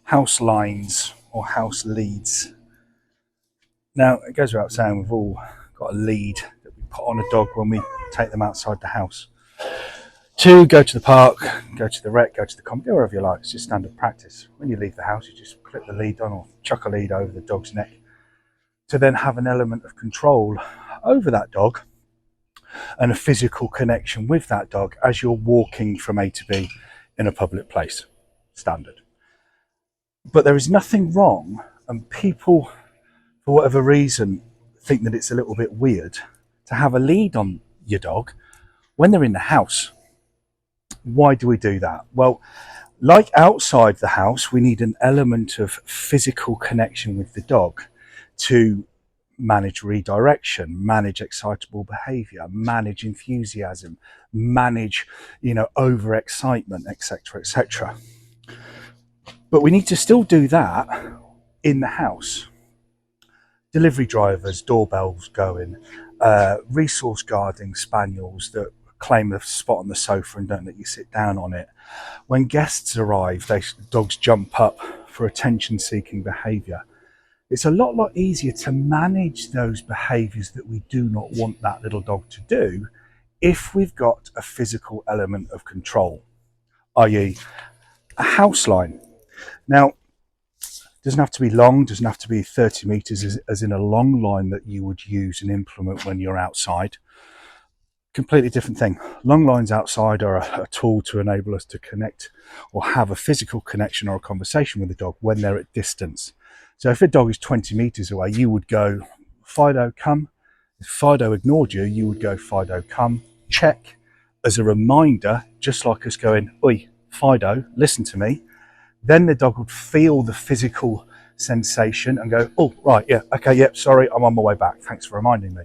house lines or house leads. Now, it goes without saying, we've all got a lead that we put on a dog when we take them outside the house to go to the park, go to the rec, go to the comp, wherever you like. It's just standard practice. When you leave the house, you just clip the lead on or chuck a lead over the dog's neck to then have an element of control over that dog and a physical connection with that dog as you're walking from A to B in a public place. Standard. But there is nothing wrong, and people, for whatever reason, think that it's a little bit weird to have a lead on your dog when they're in the house. Why do we do that? Well, like outside the house, we need an element of physical connection with the dog to manage redirection, manage excitable behavior, manage enthusiasm, manage, overexcitement, etc., etc. But we need to still do that in the house. Delivery drivers, doorbells going, resource guarding spaniels that claim a spot on the sofa and don't let you sit down on it. When guests arrive, dogs jump up for attention-seeking behaviour. It's a lot easier to manage those behaviours that we do not want that little dog to do if we've got a physical element of control, i.e. a house line. Now, it doesn't have to be long, doesn't have to be 30 metres as in a long line that you would use and implement when you're outside. Completely different thing. Long lines outside are a tool to enable us to connect or have a physical connection or a conversation with the dog when they're at distance. So if a dog is 20 metres away, you would go, Fido, come. If Fido ignored you, you would go, Fido, come. Check as a reminder, just like us going, oi, Fido, listen to me. Then the dog would feel the physical sensation and go, oh, right, yeah, okay, yeah, sorry, I'm on my way back. Thanks for reminding me.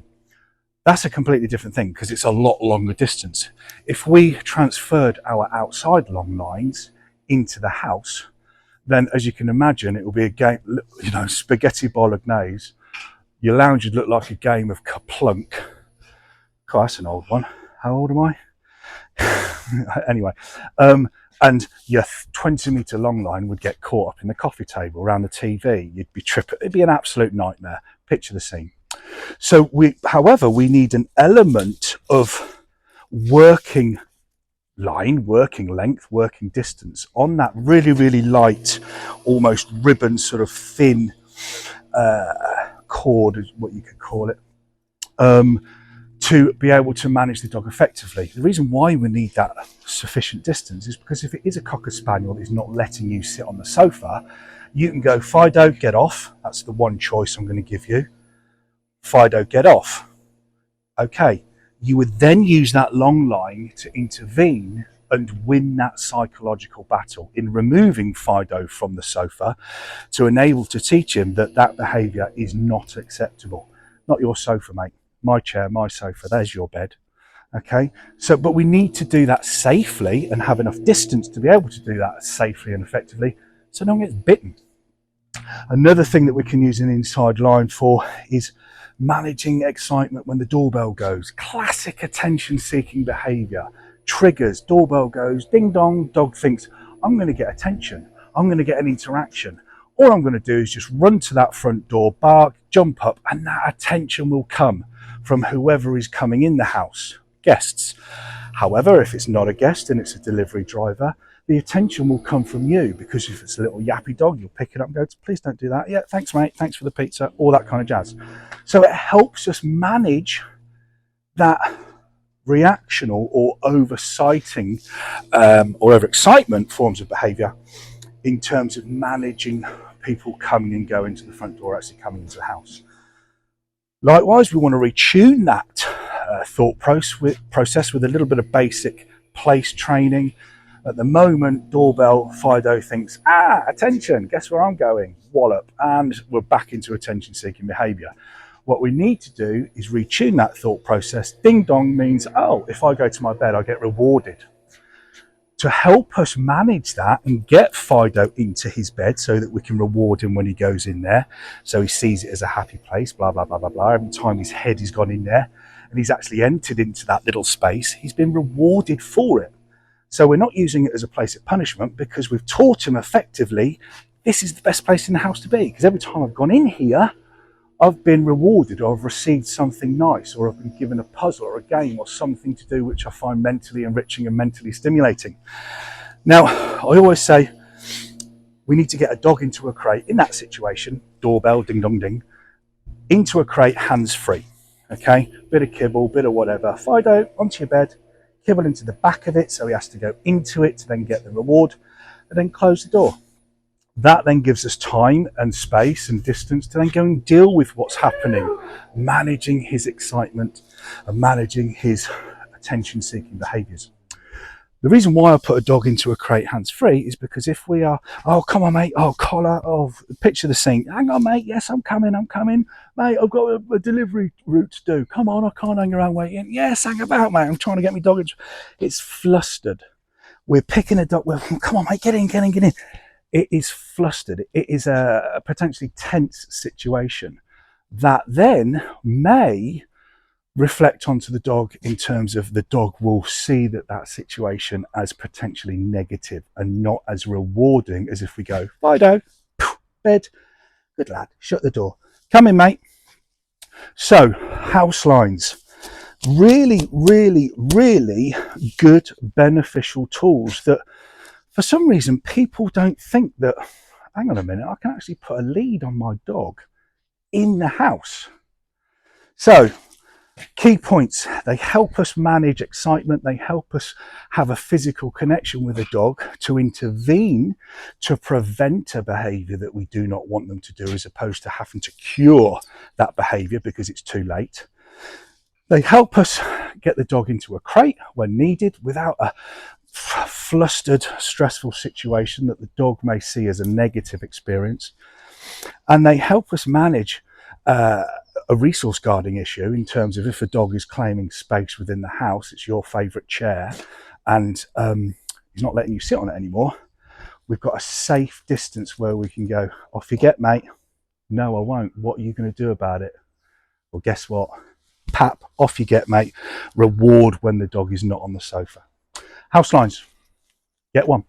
That's a completely different thing because it's a lot longer distance. If we transferred our outside long lines into the house, then as you can imagine, it will be a game, spaghetti bolognese. Your lounge would look like a game of Kaplunk. God, that's an old one. How old am I? Anyway, and your 20-metre long line would get caught up in the coffee table around the TV. You'd be tripping. It'd be an absolute nightmare. Picture the scene. So however, we need an element of working line, working length, working distance on that really light, almost ribbon sort of thin cord is what you could call it, to be able to manage the dog effectively. The reason why we need that sufficient distance is because if it is a Cocker Spaniel that is not letting you sit on the sofa, you can go, Fido, get off. That's the one choice I'm going to give you. Fido, get off. Okay, you would then use that long line to intervene and win that psychological battle in removing Fido from the sofa to enable to teach him that behaviour is not acceptable. Not your sofa, mate. My chair, my sofa, there's your bed. Okay, so, but we need to do that safely and have enough distance to be able to do that safely and effectively so no one gets bitten. Another thing that we can use an inside line for is managing excitement when the doorbell goes. Classic attention-seeking behaviour. Triggers, doorbell goes, ding dong, dog thinks, I'm going to get attention. I'm going to get an interaction. All I'm going to do is just run to that front door, bark, jump up, and that attention will come from whoever is coming in the house, guests. However, if it's not a guest and it's a delivery driver, the attention will come from you, because if it's a little yappy dog, you'll pick it up and go, please don't do that. Yeah, thanks, mate. Thanks for the pizza, all that kind of jazz. So it helps us manage that reactional or oversighting or overexcitement forms of behaviour in terms of managing people coming and going to the front door, actually coming into the house. Likewise, we want to retune that thought process with a little bit of basic place training. At the moment, doorbell, Fido thinks, attention, guess where I'm going? Wallop, and we're back into attention-seeking behaviour. What we need to do is retune that thought process. Ding dong means, oh, if I go to my bed, I get rewarded. To help us manage that and get Fido into his bed so that we can reward him when he goes in there, so he sees it as a happy place, blah, blah, blah, blah, blah. Every time his head has gone in there and he's actually entered into that little space, he's been rewarded for it. So we're not using it as a place of punishment because we've taught him effectively, this is the best place in the house to be, because every time I've gone in here, I've been rewarded, or I've received something nice, or I've been given a puzzle or a game or something to do which I find mentally enriching and mentally stimulating. Now, I always say we need to get a dog into a crate in that situation, doorbell, ding dong ding, into a crate hands-free. Okay, bit of kibble, bit of whatever. Fido, onto your bed, kibble into the back of it, so he has to go into it to then get the reward, and then close the door. That then gives us time and space and distance to then go and deal with what's happening, managing his excitement and managing his attention-seeking behaviours. The reason why I put a dog into a crate hands-free is because if we are, oh, come on, mate, oh, collar, oh, picture the scene. Hang on, mate, yes, I'm coming. Mate, I've got a delivery route to do. Come on, I can't hang around waiting. Yes, hang about, mate, I'm trying to get my dog in. It's flustered. We're picking a dog, come on, mate, get in. It is flustered. It is a potentially tense situation that then may reflect onto the dog in terms of the dog will see that situation as potentially negative and not as rewarding as if we go, Fido, bed, good lad, shut the door, come in, mate. So, house lines. Really, really, really good, beneficial tools that for some reason people don't think that, hang on a minute, I can actually put a lead on my dog in the house. So, key points: they help us manage excitement, they help us have a physical connection with a dog to intervene to prevent a behaviour that we do not want them to do, as opposed to having to cure that behaviour because it's too late. They help us get the dog into a crate when needed without a flustered, stressful situation that the dog may see as a negative experience. And they help us manage a resource guarding issue in terms of if a dog is claiming space within the house, it's your favourite chair, and he's not letting you sit on it anymore. We've got a safe distance where we can go, off you get, mate. No, I won't. What are you going to do about it? Well, guess what? Pap, off you get, mate. Reward when the dog is not on the sofa. House lines. Get one.